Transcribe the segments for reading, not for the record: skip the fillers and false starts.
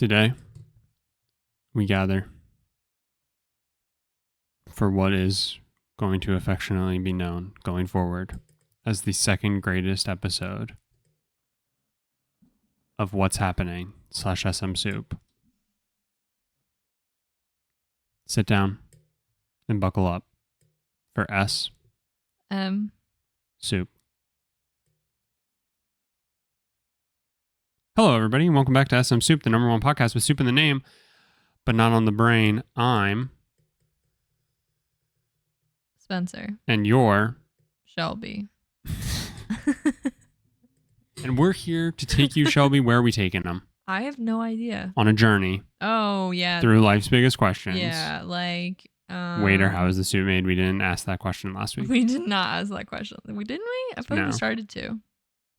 Today, we gather for what is going to affectionately be known going forward as the second greatest episode of What's Happening / SMSoup. Sit down and buckle up for SMSoup. Hello, everybody, and welcome back to SMSoup, the number one podcast with soup in the name, but not on the brain. I'm Spencer. And you're Shelby. And we're here to take you, Shelby. Where are we taking them? I have no idea. On a journey. Oh, yeah. Through life's biggest questions. Yeah, like... Waiter, how is the soup made? We didn't ask that question last week. We did not ask that question. Didn't we? I thought No. we started to.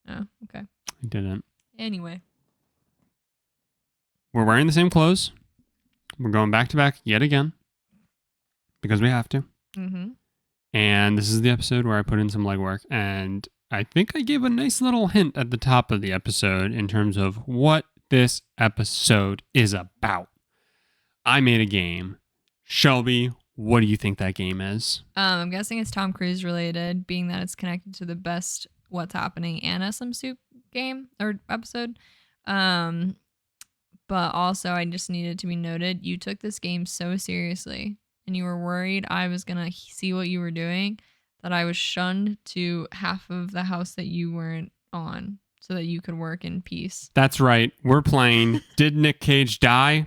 Oh, okay. We didn't. Anyway. We're wearing the same clothes. We're going back to back yet again. Because we have to. Mm-hmm. And this is the episode where I put in some legwork. And I think I gave a nice little hint at the top of the episode in terms of what this episode is about. I made a game. Shelby, what do you think that game is? I'm guessing it's Tom Cruise related, being that it's connected to the best What's Happening and SMSoup game or episode. But also, I just needed to be noted, you took this game so seriously and you were worried I was going to see what you were doing, that I was shunned to half of the house that you weren't on so that you could work in peace. That's right. We're playing Did Nick Cage Die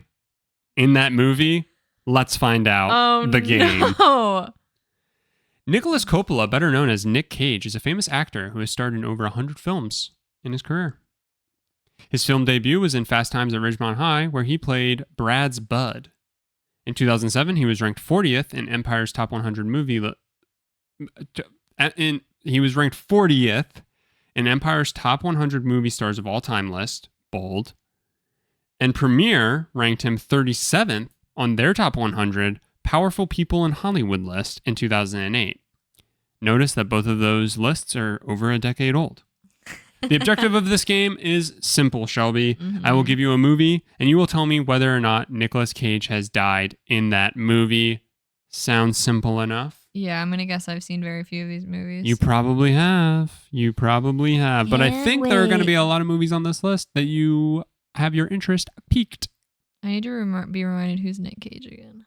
in that movie? Let's find out the game. No. Nicholas Coppola, better known as Nick Cage, is a famous actor who has starred in over 100 films in his career. His film debut was in Fast Times at Ridgemont High, where he played Brad's bud. In 2007, he was ranked 40th in Empire's Top 100 movie. He was ranked 40th in Empire's Top 100 movie stars of all time list, bold. And Premiere ranked him 37th on their Top 100 Powerful People in Hollywood list in 2008. Notice that both of those lists are over a decade old. The objective of this game is simple, Shelby. Mm-hmm. I will give you a movie, and you will tell me whether or not Nicolas Cage has died in that movie. Sounds simple enough? Yeah, I'm going to guess I've seen very few of these movies. You probably have. But I think there are going to be a lot of movies on this list that you have your interest piqued. I need to be reminded who's Nick Cage again.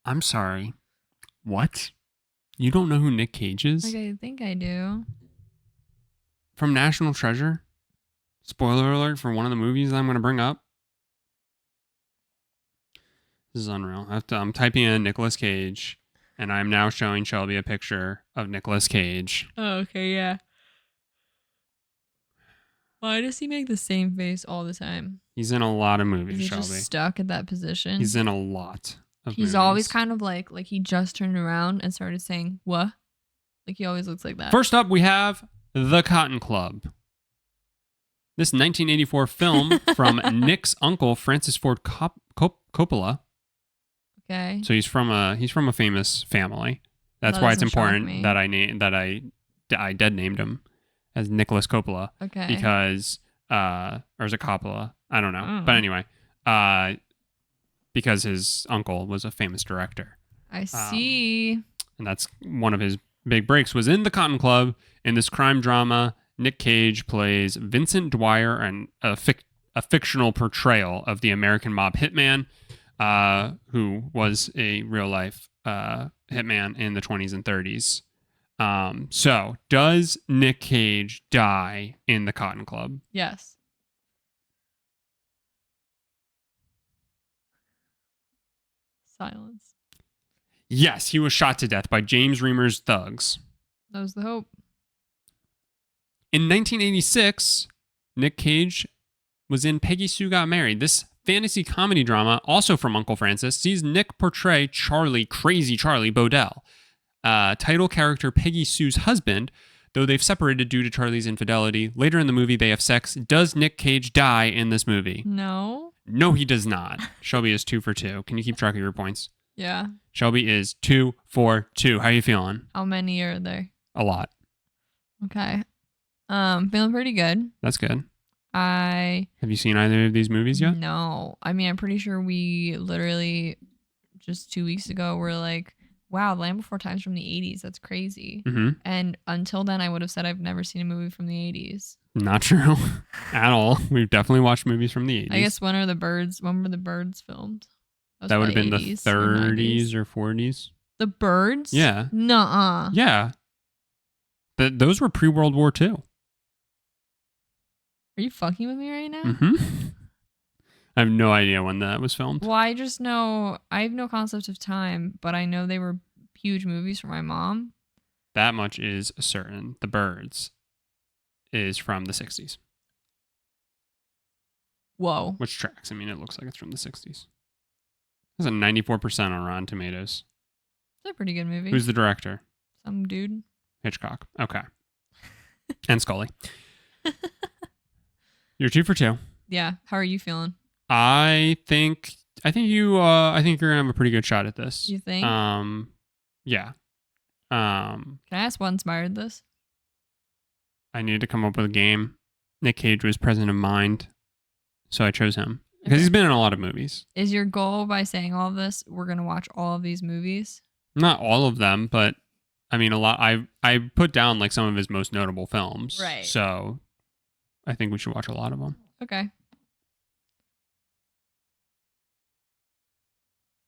I'm sorry. What? You don't know who Nick Cage is? Like, I think I do. From National Treasure? Spoiler alert for one of the movies I'm going to bring up. This is unreal. I'm typing in Nicolas Cage, and I'm now showing Shelby a picture of Nicolas Cage. Oh, okay, yeah. Why does he make the same face all the time? He's in a lot of movies, Is he Shelby. just stuck at that position? He's in a lot of He's movies. always kind of like he just turned around and started saying, what? Like, he always looks like that. First up, we have The Cotton Club. This 1984 film from Nick's uncle, Francis Ford Coppola. Okay. So he's from a famous family. That's That why it's doesn't shock important me. that I dead named him as Nicholas Coppola. Okay. Because or is it Coppola? I don't know. Oh. But anyway, because his uncle was a famous director. I see. And that's one of his big breaks was in The Cotton Club. In this crime drama, Nick Cage plays Vincent Dwyer, and a fictional portrayal of the American mob hitman, who was a real life hitman in the 20s and 30s. So, does Nick Cage die in The Cotton Club? Yes. Silence. Yes, he was shot to death by James Reamer's thugs. That was the hope. In 1986, Nick Cage was in Peggy Sue Got Married. This fantasy comedy drama, also from Uncle Francis, sees Nick portray Crazy Charlie Bodell, title character Peggy Sue's husband, though they've separated due to Charlie's infidelity. Later in the movie, they have sex. Does Nick Cage die in this movie? No. No, he does not. Shelby is 2 for 2. Can you keep track of your points? Yeah. Shelby is 2 for 2. How are you feeling? How many are there? A lot. Okay. Feeling pretty good. That's good. I Have you seen either of these movies yet? No. I mean, I'm pretty sure we literally just 2 weeks ago were like, wow, Land Before Time's from the 80s. That's crazy. Mm-hmm. And until then, I would have said I've never seen a movie from the 80s. Not true at all. We've definitely watched movies from the 80s. I guess when were the birds filmed? That would have been the 80s or 30s 90s. or 40s. The Birds? Yeah. Nuh-uh. Yeah. Those were pre-World War II. Are you fucking with me right now? Mm-hmm. I have no idea when that was filmed. Well, I just know, I have no concept of time, but I know they were huge movies for my mom. That much is certain. The Birds is from the 60s. Whoa. Which tracks. I mean, it looks like it's from the 60s. It's a 94% on Rotten Tomatoes. It's a pretty good movie. Who's the director? Some dude. Hitchcock. Okay. And Scully. You're 2 for 2. Yeah. How are you feeling? I think you're gonna have a pretty good shot at this. You think? Yeah. Can I ask what inspired this? I needed to come up with a game. Nick Cage was present in mind, so I chose him because he's been in a lot of movies. Is your goal by saying all of this, we're gonna watch all of these movies? Not all of them, but I mean a lot. I put down like some of his most notable films. Right. So I think we should watch a lot of them. Okay.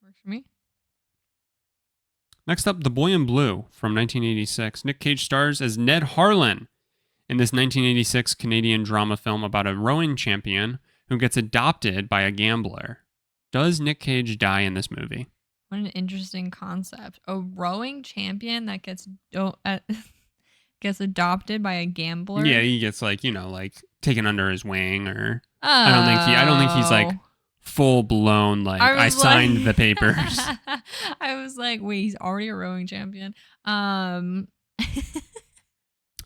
Works for me. Next up, The Boy in Blue from 1986. Nick Cage stars as Ned Harlan in this 1986 Canadian drama film about a rowing champion who gets adopted by a gambler. Does Nick Cage die in this movie? What an interesting concept. A rowing champion that gets adopted by a gambler. Yeah, he gets like taken under his wing, or I don't think he's like full blown like I signed the papers. I was like, wait, he's already a rowing champion. I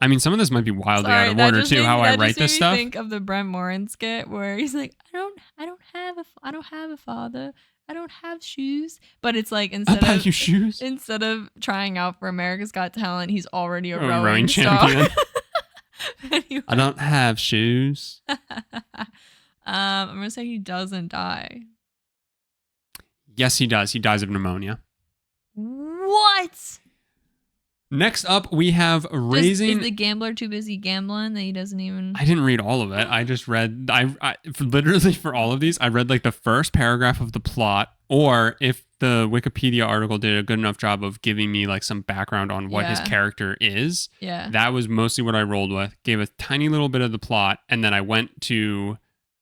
mean, some of this might be wildly out of order too. How I write this stuff. Think of the Brent Morin skit where he's like, I don't have a father. I don't have shoes. But it's like instead of trying out for America's Got Talent, he's already a rowing champion. Anyway. I don't have shoes. I'm gonna say he doesn't die. Yes, he does. He dies of pneumonia. What? Next up, we have Raising... Is the gambler too busy gambling that he doesn't even... I didn't read all of it. I just read... literally for all of these, I read like the first paragraph of the plot, or if the Wikipedia article did a good enough job of giving me like some background on what his character is. Yeah. That was mostly what I rolled with. Gave a tiny little bit of the plot, and then I went to...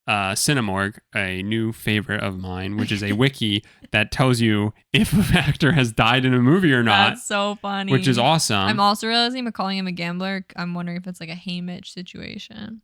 Cinemorg, a new favorite of mine, which is a wiki that tells you if an actor has died in a movie or not. That's so funny. Which is awesome. I'm also realizing by calling him a gambler, I'm wondering if it's like a Haymitch situation.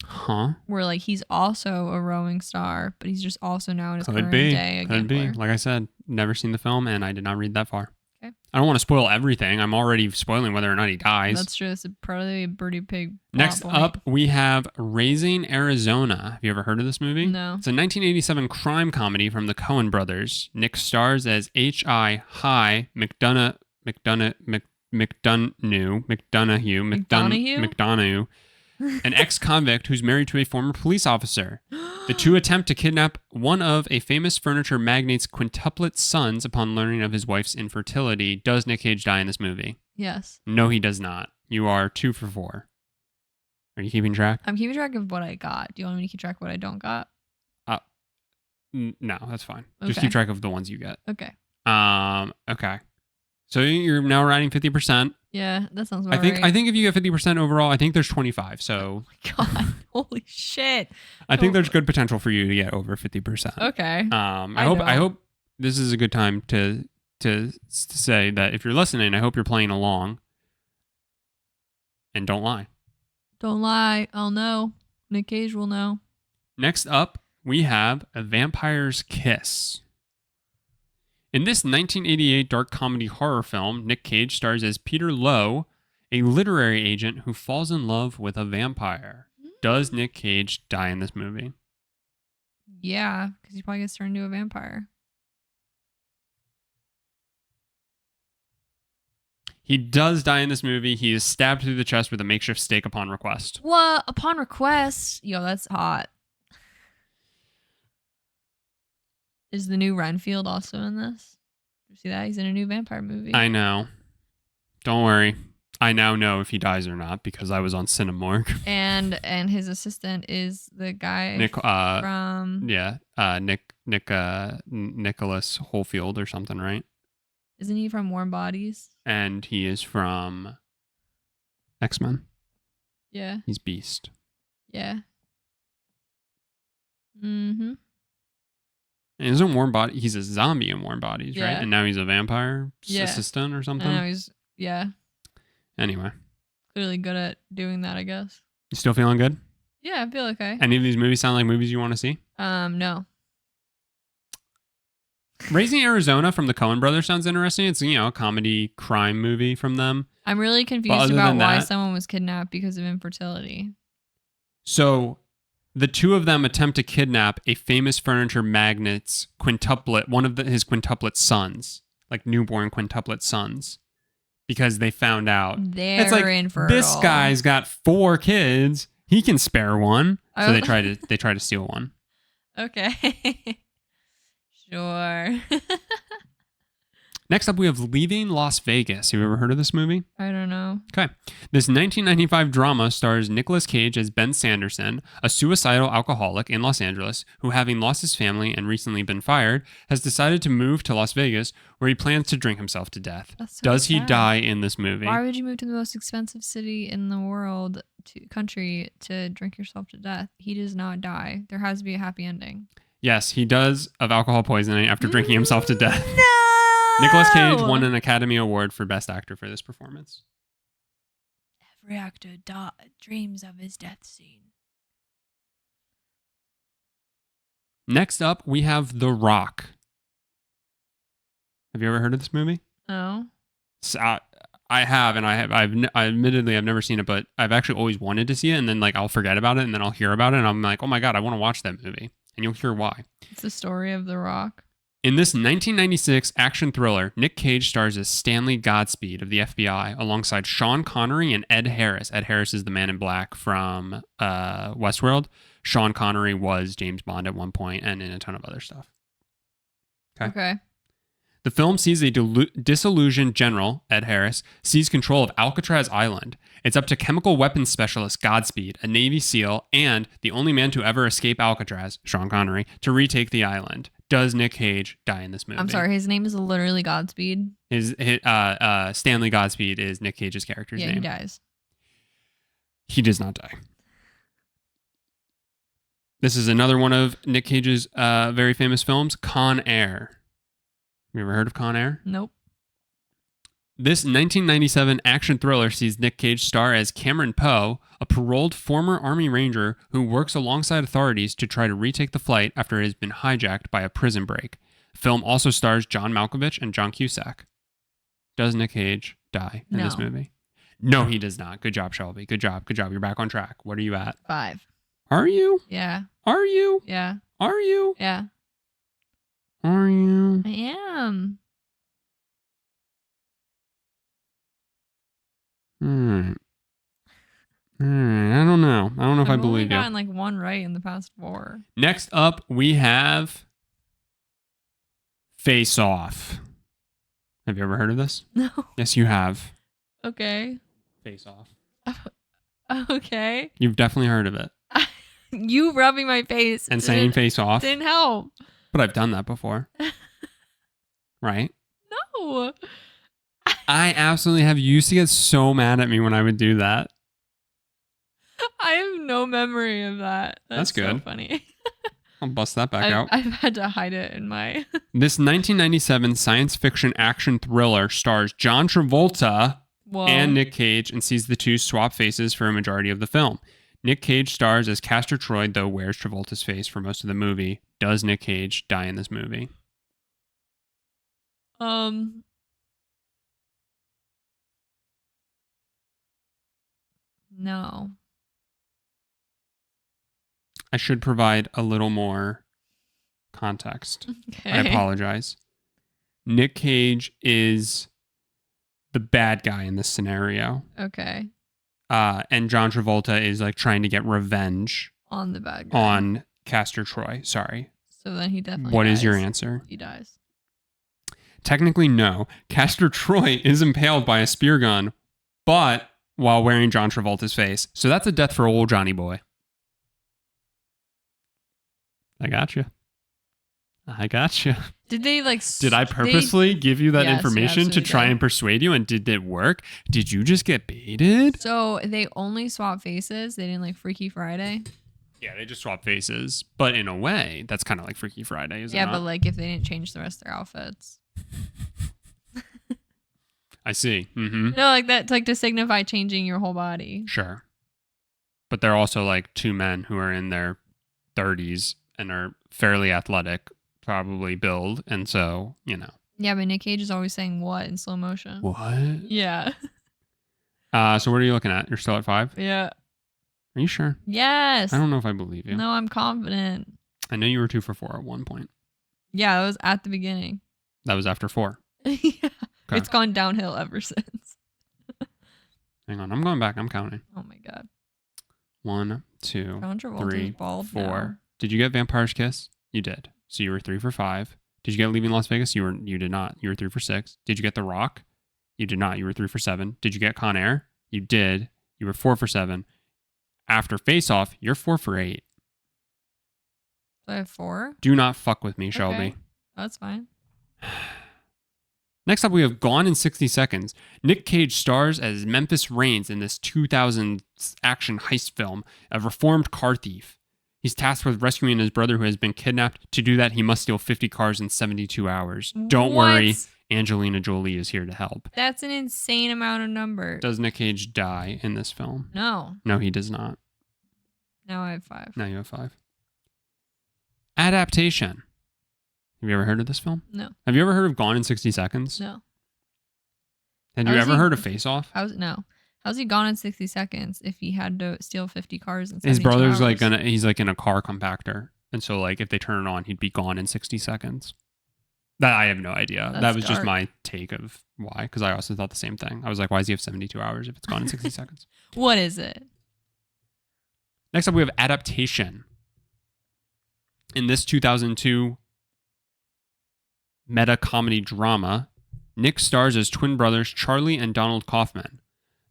Huh? Where like he's also a rowing star, but he's just also now in his current day a gambler. Could be. Like I said, never seen the film and I did not read that far. Okay. I don't want to spoil everything. I'm already spoiling whether or not he dies. That's true. It's probably a pretty big Next up, we have Raising Arizona. Have you ever heard of this movie? No. It's a 1987 crime comedy from the Coen brothers. Nick stars as H.I. McDonough, an ex-convict who's married to a former police officer. The two attempt to kidnap one of a famous furniture magnate's quintuplet sons upon learning of his wife's infertility. Does Nick Cage die in this movie? Yes. No, he does not. You are 2 for 4. Are you keeping track? I'm keeping track of what I got. Do you want me to keep track of what I don't got? No, that's fine. Okay. Just keep track of the ones you get. Okay. Okay. So you're now riding 50%. Yeah, that sounds about right. I think if you get 50% overall, I think there's 25. So. Oh my God. Holy shit. I think there's good potential for you to get over 50%. Okay. I hope this is a good time to say that if you're listening, I hope you're playing along. And don't lie. Don't lie. I'll know. Nick Cage will know. Next up, we have A Vampire's Kiss. In this 1988 dark comedy horror film, Nick Cage stars as Peter Lowe, a literary agent who falls in love with a vampire. Does Nick Cage die in this movie? Yeah, because he probably gets turned into a vampire. He does die in this movie. He is stabbed through the chest with a makeshift stake upon request. What? Upon request? Yo, that's hot. Is the new Renfield also in this? You see that? He's in a new vampire movie. I know. Don't worry. I now know if he dies or not because I was on Cinemorgue. And his assistant is the guy from Nicholas Holefield or something, right? Isn't he from Warm Bodies? And he is from X-Men. Yeah. He's Beast. Yeah. Mm-hmm. And isn't Warm Bodies? He's a zombie in Warm Bodies, Yeah. right? And now he's a vampire assistant or something. I know he's Anyway. Clearly good at doing that, I guess. You still feeling good? Yeah, I feel okay. Any of these movies sound like movies you want to see? No. Raising Arizona from the Coen brothers sounds interesting. It's, a comedy crime movie from them. I'm really confused about why someone was kidnapped because of infertility. So the two of them attempt to kidnap a famous furniture magnate's quintuplet, one of his quintuplet sons, like newborn quintuplet sons, because they found out they're infertile. This guy's got 4 kids. He can spare one. So they try to steal one. Okay. Sure. Next up, we have Leaving Las Vegas. Have you ever heard of this movie? I don't know. Okay. This 1995 drama stars Nicolas Cage as Ben Sanderson, a suicidal alcoholic in Los Angeles who, having lost his family and recently been fired, has decided to move to Las Vegas where he plans to drink himself to death. Does he die in this movie? Why would you move to the most expensive city in the world, country, to drink yourself to death? He does not die. There has to be a happy ending. Yes, he does, of alcohol poisoning after drinking himself to death. No! Nicolas Cage won an Academy Award for Best Actor for this performance. Every actor dreams of his death scene. Next up, we have The Rock. Have you ever heard of this movie? No. So, I have, and admittedly I've never seen it, but I've actually always wanted to see it, and then I'll forget about it, and then I'll hear about it, and I'm like, oh my god, I want to watch that movie, and you'll hear why. It's the story of The Rock. In this 1996 action thriller, Nick Cage stars as Stanley Godspeed of the FBI alongside Sean Connery and Ed Harris. Ed Harris is the man in black from Westworld. Sean Connery was James Bond at one point and in a ton of other stuff. Okay. The film sees a disillusioned general, Ed Harris, seize control of Alcatraz Island. It's up to chemical weapons specialist Godspeed, a Navy SEAL, and the only man to ever escape Alcatraz, Sean Connery, to retake the island. Does Nick Cage die in this movie? I'm sorry, his name is literally Godspeed. His Stanley Godspeed is Nick Cage's character's name. Yeah, he dies. He does not die. This is another one of Nick Cage's very famous films, Con Air. Have you ever heard of Con Air? Nope. This 1997 action thriller sees Nick Cage star as Cameron Poe, a paroled former Army Ranger who works alongside authorities to try to retake the flight after it has been hijacked by a prison break. The film also stars John Malkovich and John Cusack. Does Nick Cage die in this movie? No, he does not. Good job, Shelby. Good job. Good job. You're back on track. What are you at? 5. Are you? Yeah. Are you? Yeah. Are you? Yeah. Are you? I am. All right. I don't know. I don't know if I believe you. I've only gotten one right in the past 4. Next up, we have Face Off. Have you ever heard of this? No. Yes, you have. Okay. Face Off. Okay. You've definitely heard of it. You rubbing my face and saying Face Off didn't help. But I've done that before. Right? No. I absolutely have. You used to get so mad at me when I would do that. I have no memory of that. That's good. So funny. I'll bust that back out. I've had to hide it in my... This 1997 science fiction action thriller stars John Travolta and Nick Cage and sees the two swap faces for a majority of the film. Nick Cage stars as Castor Troy, though wears Travolta's face for most of the movie. Does Nick Cage die in this movie? No. I should provide a little more context. Okay. I apologize. Nick Cage is the bad guy in this scenario. Okay. And John Travolta is like trying to get revenge On the bad guy. on Castor Troy. Sorry. So then he definitely What dies. is your answer? He dies. Technically, no. Castor Troy is impaled by a spear gun, but while wearing John Travolta's face. So that's a death for old Johnny boy. I got you. Did they like... Did I purposely give you that Yes, you information to absolutely try did. and persuade you? And did it work? Did you just get baited? So they only swap faces? They didn't like Freaky Friday? Yeah, they just swap faces. But in a way, that's kind of like Freaky Friday, is it Yeah, not? but like if they didn't change the rest of their outfits. I see. Mm-hmm. No, like that's like to signify changing your whole body. Sure. But they're also like two men who are in their 30s and are fairly athletic, probably build. And so, you know. Yeah, but Nick Cage is always saying what in slow motion. What? Yeah. So what are you looking at? You're still at 5? Yeah. Are you sure? Yes. I don't know if I believe you. No, I'm confident. I know you were 2 for 4 at one point. Yeah, that was at the beginning. That was after 4. Yeah. Okay. It's gone downhill ever since. Hang on. I'm going back. I'm counting. Oh my god. 1, 2, John Travolta's 3, bald 4. now. Did you get Vampire's Kiss? You did. So you were 3 for 5. Did you get Leaving Las Vegas? You did not. You were 3 for 6. Did you get The Rock? You did not. You were 3 for 7. Did you get Con Air? You did. You were 4 for 7. After Face Off, you're 4 for 8. So I have 4? Do not fuck with me, Shelby. Okay. That's fine. Next up, we have Gone in 60 Seconds. Nick Cage stars as Memphis Reigns in this 2000 action heist film, a reformed car thief. He's tasked with rescuing his brother who has been kidnapped. To do that, he must steal 50 cars in 72 hours. Don't worry, Angelina Jolie is here to help. That's an insane amount of numbers. Does Nick Cage die in this film? No. No, he does not. Now I have 5. Now you have 5. Adaptation. Have you ever heard of this film? No. Have you ever heard of Gone in 60 Seconds? No. Have you ever heard of Face Off? No. How's he gone in 60 seconds if he had to steal 50 cars in 72 His brother's hours? he's like in a car compactor. And so like if they turn it on, he'd be gone in 60 seconds. That I have no idea. That's that was just dark. my take of why, because I also thought the same thing. I was like, why does he have 72 hours if it's gone in 60 seconds? What is it? Next up, we have Adaptation. In this 2002 meta comedy drama, Nick stars as twin brothers Charlie and Donald Kaufman.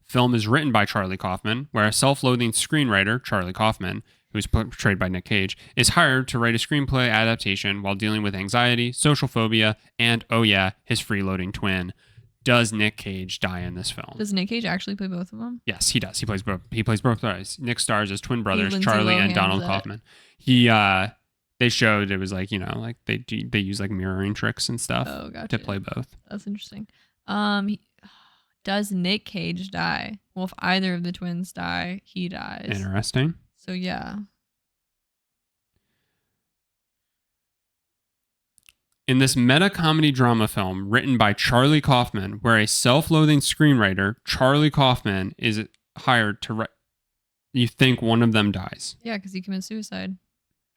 Film is written by Charlie Kaufman, where a self-loathing screenwriter, Charlie Kaufman, who's portrayed by Nick Cage, is hired to write a screenplay adaptation while dealing with anxiety, social phobia, and, oh yeah, his freeloading twin. Does Nick Cage die in this film? Does Nick Cage actually play both of them? Yes, he does. He plays both brothers. Nick stars as twin brothers, Lindsay Charlie and Lohan's Donald it. Kaufman. They showed it was like, you know, like they use like mirroring tricks and stuff Oh, gotcha. to play both. That's interesting. Does Nick Cage die? Well, if either of the twins die, he dies. Interesting. So yeah. In this meta comedy drama film written by Charlie Kaufman, where a self-loathing screenwriter, Charlie Kaufman, is hired to write, you think one of them dies? Yeah, because he commits suicide.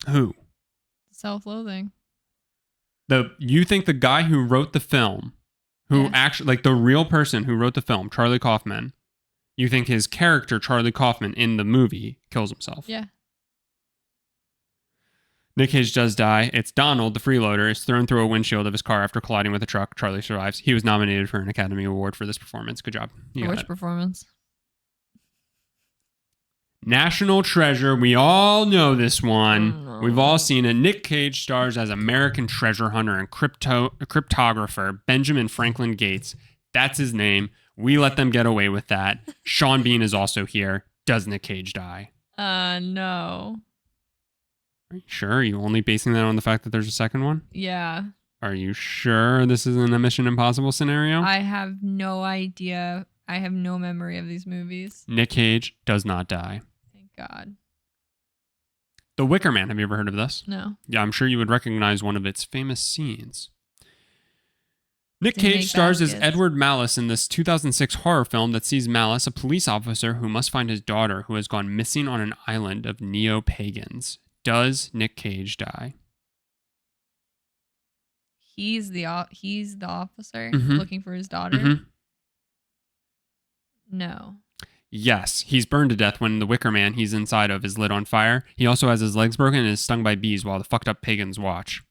Who? Self-loathing. You think the guy who wrote the film, who Yes. actually, like the real person who wrote the film, Charlie Kaufman, you think his character, Charlie Kaufman, in the movie kills himself? Yeah. Nick Cage does die. It's Donald, the freeloader, is thrown through a windshield of his car after colliding with a truck. Charlie survives. He was nominated for an Academy Award for this performance. Good job. You For got which it. performance? National Treasure. We all know this one. Oh, no. We've all seen it. Nick Cage stars as American treasure hunter and cryptographer Benjamin Franklin Gates. That's his name. We let them get away with that. Sean Bean is also here. Does Nick Cage die? No. Are you sure? Are you only basing that on the fact that there's a second one? Yeah. Are you sure this isn't a Mission Impossible scenario? I have no idea. I have no memory of these movies. Nick Cage does not die. Thank God. The Wicker Man. Have you ever heard of this? No. Yeah, I'm sure you would recognize one of its famous scenes. Nick Did he Cage make stars as baskets? Edward Malice in this 2006 horror film that sees Malice, a police officer who must find his daughter who has gone missing on an island of neo-pagans. Does Nick Cage die? He's the officer Mhm. looking for his daughter. Mhm. No. Yes, he's burned to death when the Wicker Man he's inside of is lit on fire. He also has his legs broken and is stung by bees while the fucked up pagans watch.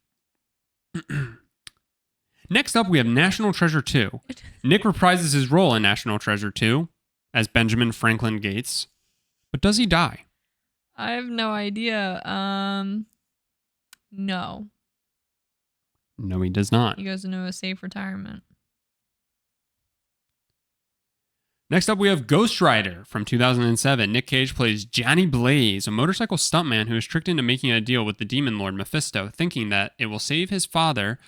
Next up, we have National Treasure 2. Nick reprises his role in National Treasure 2 as Benjamin Franklin Gates. But does he die? I have no idea. No. No, he does not. He goes into a safe retirement. Next up, we have Ghost Rider from 2007. Nick Cage plays Johnny Blaze, a motorcycle stuntman who is tricked into making a deal with the demon lord Mephisto, thinking that it will save his father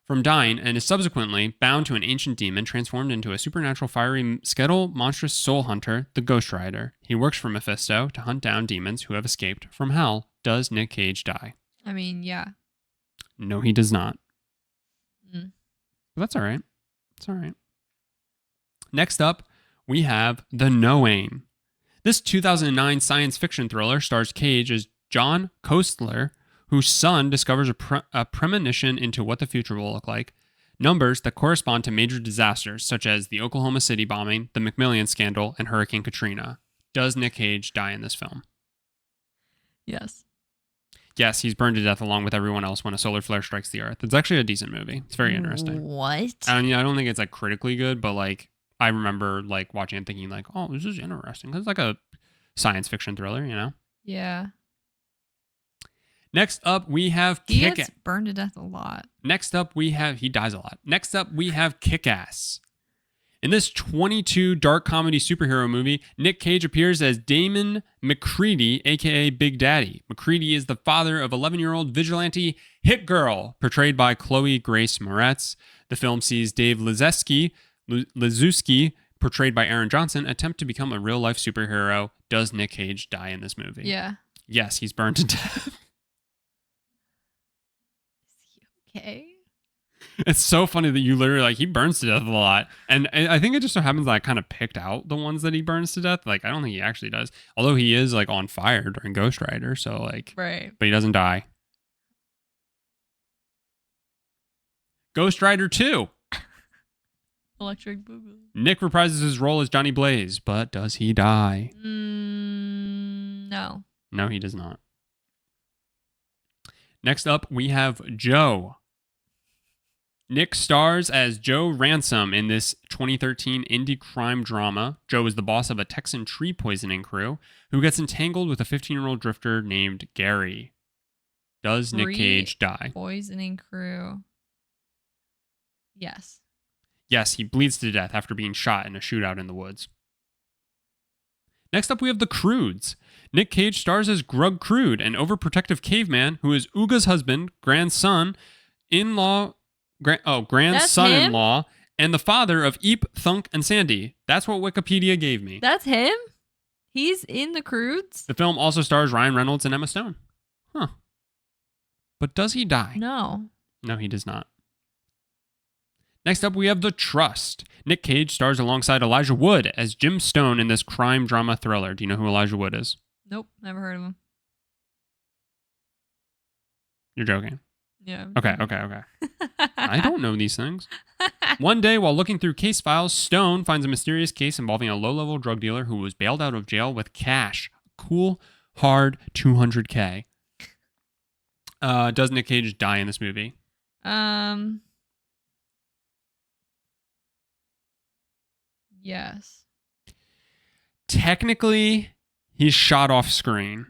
from dying, and is subsequently bound to an ancient demon transformed into a supernatural fiery skeletal monstrous soul hunter, the Ghost Rider. He works for Mephisto to hunt down demons who have escaped from hell. Does Nick Cage die? I mean, yeah. No, he does not. Mm. But that's all right. It's all right. Next up, we have The Knowing. This 2009 science fiction thriller stars Cage as John Kostler, whose son discovers a premonition into what the future will look like. Numbers that correspond to major disasters such as the Oklahoma City bombing, the McMillian scandal, and Hurricane Katrina. Does Nick Cage die in this film? Yes. Yes, he's burned to death along with everyone else when a solar flare strikes the Earth. It's actually a decent movie. It's very interesting. What? I mean, I don't think it's like critically good, but like I remember like watching and thinking like, oh, this is interesting. Because it's like a science fiction thriller, you know? Yeah. Next up, we have He Kick-Ass. gets burned to death a lot. Next up, he dies a lot. Next up, we have Kick-Ass. In this 22 dark comedy superhero movie, Nick Cage appears as Damon McCready, aka Big Daddy. McCready is the father of 11-year-old vigilante Hit Girl, portrayed by Chloe Grace Moretz. The film sees Dave Liszewski, portrayed by Aaron Johnson, attempt to become a real-life superhero. Does Nick Cage die in this movie? Yeah. Yes, he's burned to death. Is he okay? It's so funny that you literally like he burns to death a lot, and I think it just so happens that I kind of picked out the ones that he burns to death. Like I don't think he actually does, although he is like on fire during Ghost Rider. So like, Right. but he doesn't die. Ghost Rider 2. Electric Boogaloo. Nick reprises his role as Johnny Blaze, but does he die? No. No, he does not. Next up, we have Joe. Nick stars as Joe Ransom in this 2013 indie crime drama. Joe is the boss of a Texan tree poisoning crew who gets entangled with a 15-year-old drifter named Gary. Does Nick Cage die? Poisoning crew. Yes. Yes, he bleeds to death after being shot in a shootout in the woods. Next up, we have the Croods. Nick Cage stars as Grug Crude, an overprotective caveman who is Ooga's husband, grandson-in-law, and the father of Eep, Thunk, and Sandy. That's what Wikipedia gave me. That's him? He's in the Croods? The film also stars Ryan Reynolds and Emma Stone. Huh. But does he die? No. No, he does not. Next up, we have The Trust. Nick Cage stars alongside Elijah Wood as Jim Stone in this crime drama thriller. Do you know who Elijah Wood is? Nope. Never heard of him. You're joking. Yeah. Okay. I don't know these things. One day, while looking through case files, Stone finds a mysterious case involving a low-level drug dealer who was bailed out of jail with cash. A cool, hard $200K. Does Nick Cage die in this movie? Yes. Technically, he's shot off screen.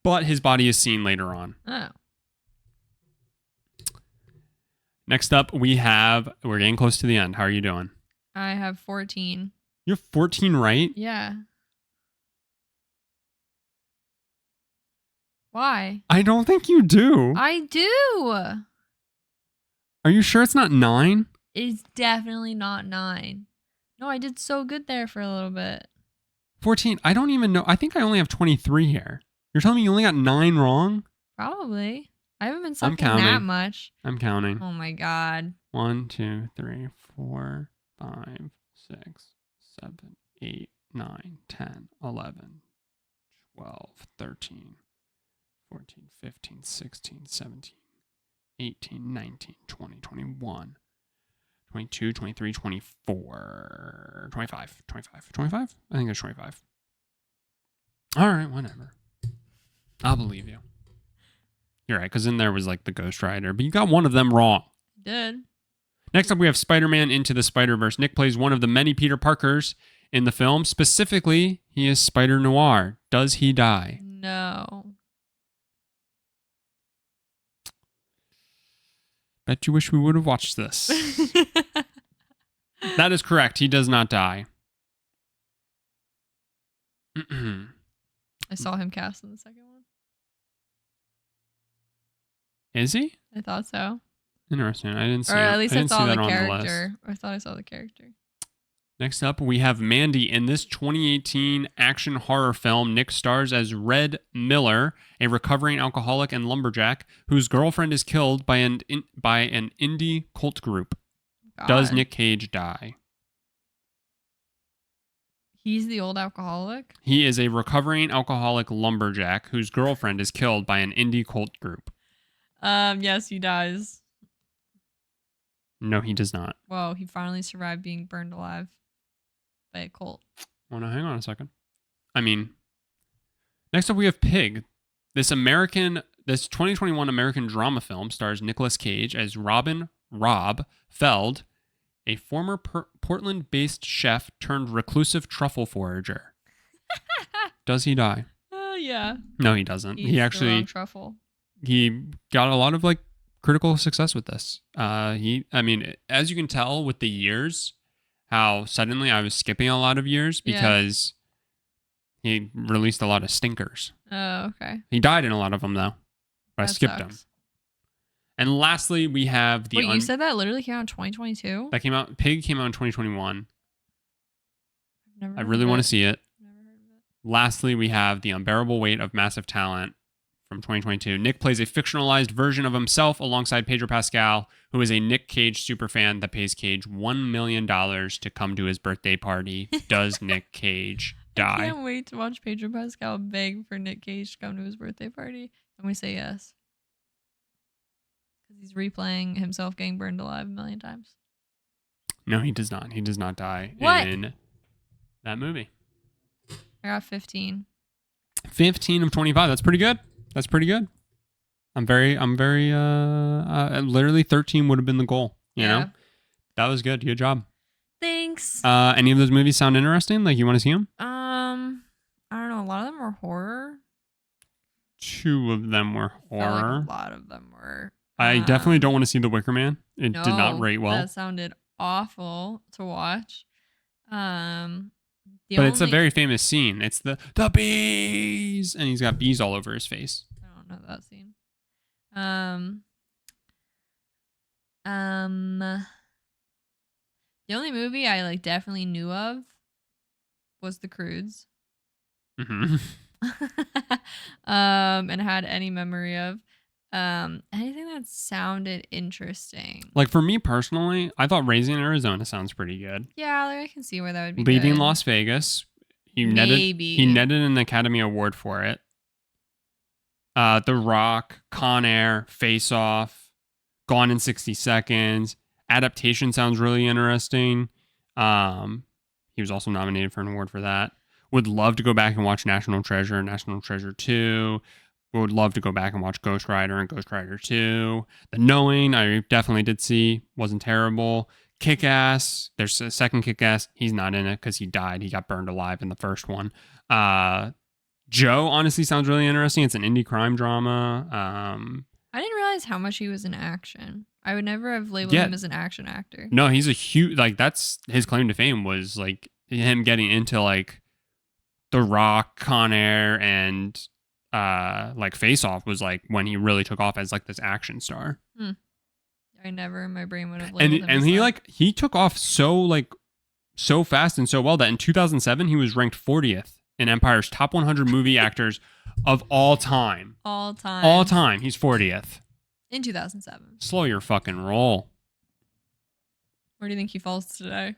But his body is seen later on. Oh. Next up, we're getting close to the end. How are you doing? I have 14. You're 14 right? Yeah. Why? I don't think you do. I do. Are you sure it's not 9? It's definitely not 9. No, I did so good there for a little bit. 14. I don't even know. I think I only have 23 here. You're telling me you only got 9 wrong? Probably. I haven't been sucking counting. that much. I'm counting. Oh my god. 1, 2, 3, 4, 5, 6, 7, 8, 9, 10, 11, 12, 13, 14, 15, 16, 17, 18, 19, 20, 21, 22, 23, 24, 25, 25, 25? I think it's 25. All right, whatever. I'll believe you. You're right, because in there was like the Ghost Rider, but you got one of them wrong. Did. Next up, we have Spider-Man Into the Spider-Verse. Nick plays one of the many Peter Parkers in the film. Specifically, he is Spider-Noir. Does he die? No. Bet you wish we would have watched this. That is correct. He does not die. I saw him cast in the second one. Is he? I thought so. Interesting. I didn't see Or it. at least I didn't see saw that the on list. character. I thought I saw the character. Next up, we have Mandy. In this 2018 action horror film, Nick stars as Red Miller, a recovering alcoholic and lumberjack whose girlfriend is killed by an indie cult group. God. Does Nick Cage die? He's the old alcoholic? He is a recovering alcoholic lumberjack whose girlfriend is killed by an indie cult group. Yes, he dies. No, he does not. Whoa, he finally survived being burned alive by a cult. Oh, no, hang on a second. Next up we have Pig. This 2021 American drama film stars Nicolas Cage as Rob Feld, a former Portland-based chef turned reclusive truffle forager. Does he die? Yeah. No, he doesn't. He's He the actually wrong truffle. he got a lot of like critical success with this. As you can tell with the years, how suddenly I was skipping a lot of years because he released a lot of stinkers. Oh, okay. He died in a lot of them though, but I skipped them. And lastly, we have the. Wait, you said that literally came out in 2022? That came out. Pig came out in 2021. I really want to see it. Never heard of it. Lastly, we have The Unbearable Weight of Massive Talent from 2022. Nick plays a fictionalized version of himself alongside Pedro Pascal, who is a Nick Cage superfan that pays Cage $1 million to come to his birthday party. Does Nick Cage die? I can't wait to watch Pedro Pascal beg for Nick Cage to come to his birthday party. And we say yes. Because he's replaying himself getting burned alive a million times. No, he does not. He does not die in that movie. I got 15. 15 of 25. That's pretty good. That's pretty good. I'm very literally 13 would have been the goal. You know? That was good. Good job. Thanks. Any of those movies sound interesting? Like you want to see them? I don't know. A lot of them were horror. 2 of them were horror. I felt like a lot of them were. I definitely don't want to see The Wicker Man. It did not rate well. That sounded awful to watch. It's a very famous scene. It's the bees, and he's got bees all over his face. I don't know that scene. The only movie I like definitely knew of was The Croods. Mm-hmm. And had any memory of. Anything that sounded interesting. Like for me personally, I thought Raising Arizona sounds pretty good. Yeah, like I can see where that would be. Leaving good. Las Vegas, he Maybe. netted an Academy Award for it. The Rock, Con Air, Face Off, Gone in 60 Seconds. Adaptation sounds really interesting. He was also nominated for an award for that. Would love to go back and watch National Treasure, National Treasure 2. Would love to go back and watch Ghost Rider and Ghost Rider 2. The Knowing, I definitely did see. Wasn't terrible. Kick-Ass. There's a second Kick-Ass. He's not in it because he died. He got burned alive in the first one. Joe, honestly, sounds really interesting. It's an indie crime drama. I didn't realize how much he was in action. I would never have labeled him as an action actor. No, he's a huge... Like, that's his claim to fame was, like, him getting into, like, The Rock, Con Air, and... like Face Off was like when he really took off as like this action star. I never in my brain would have labeled him and as he that. like he took off so fast and so well that in 2007 he was ranked 40th in Empire's top 100 movie actors of all time. All time. He's 40th In 2007. Slow your fucking roll. Where do you think he falls today?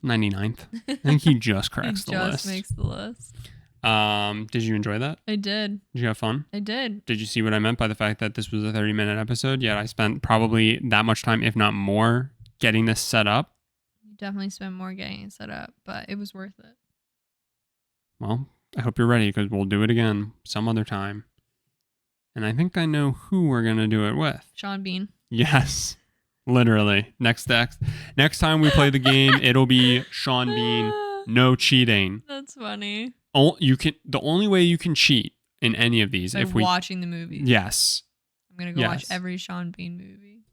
99th. I think he just cracks the list. Just makes the list. Did you enjoy that? I did. Did you have fun? I did. Did you see what I meant by the fact that this was a 30-minute episode? Yet I spent probably that much time, if not more, getting this set up. You definitely spent more getting it set up, but it was worth it. Well, I hope you're ready because we'll do it again some other time. And I think I know who we're going to do it with. Sean Bean. Yes. Literally. Next time we play the game, it'll be Sean Bean. No cheating. That's funny. The only way you can cheat in any of these watching the movie. Yes. I'm going to go watch every Sean Bean movie.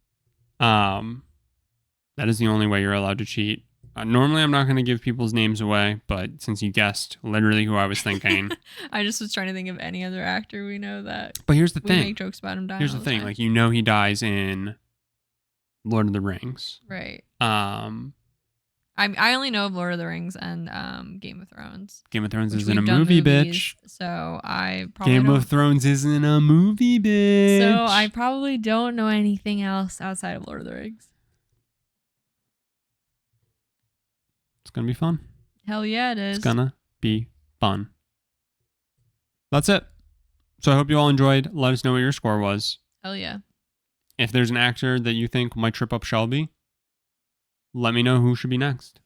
That is the only way you're allowed to cheat. Normally, I'm not going to give people's names away, but since you guessed literally who I was thinking. I just was trying to think of any other actor we know that. But here's the thing. We make jokes about him dying. Here's the thing. Like, he dies in Lord of the Rings. Right. I only know of Lord of the Rings and Game of Thrones. Game of Thrones isn't a movie, bitch. So I probably Game of Thrones isn't a movie, bitch. So I probably don't know anything else outside of Lord of the Rings. It's going to be fun. Hell yeah, it is. It's going to be fun. That's it. So I hope you all enjoyed. Let us know what your score was. Hell yeah. If there's an actor that you think might trip up Shelby, let me know who should be next.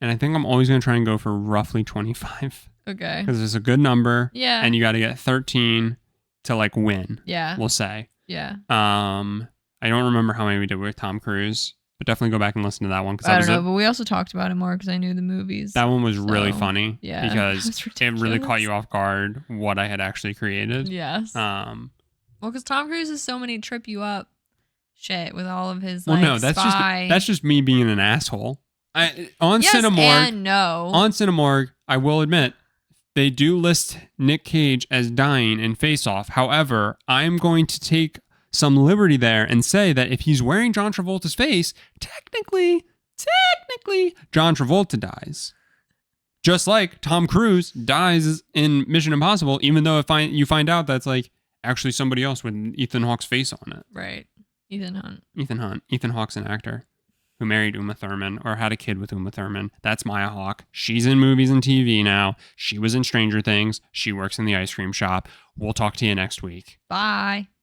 And I think I'm always going to try and go for roughly 25. Okay. Because it's a good number. Yeah. And you got to get 13 to like win. Yeah. We'll say. Yeah. I don't remember how many we did with Tom Cruise, but definitely go back and listen to that one. I don't know, but we also talked about it more because I knew the movies. That one was really funny. Yeah. Because it really caught you off guard what I had actually created. Yes. Well, because Tom Cruise has so many trip you up shit with all of his that's just me being an asshole. On Cinemorgue, I will admit they do list Nick Cage as dying in Face Off. However, I'm going to take some liberty there and say that if he's wearing John Travolta's face, technically John Travolta dies. Just like Tom Cruise dies in Mission Impossible, even though you find out that's like actually somebody else with Ethan Hawke's face on it. Right. Ethan Hunt. Ethan Hawke's an actor who married Uma Thurman or had a kid with Uma Thurman. That's Maya Hawke. She's in movies and TV now. She was in Stranger Things. She works in the ice cream shop. We'll talk to you next week. Bye.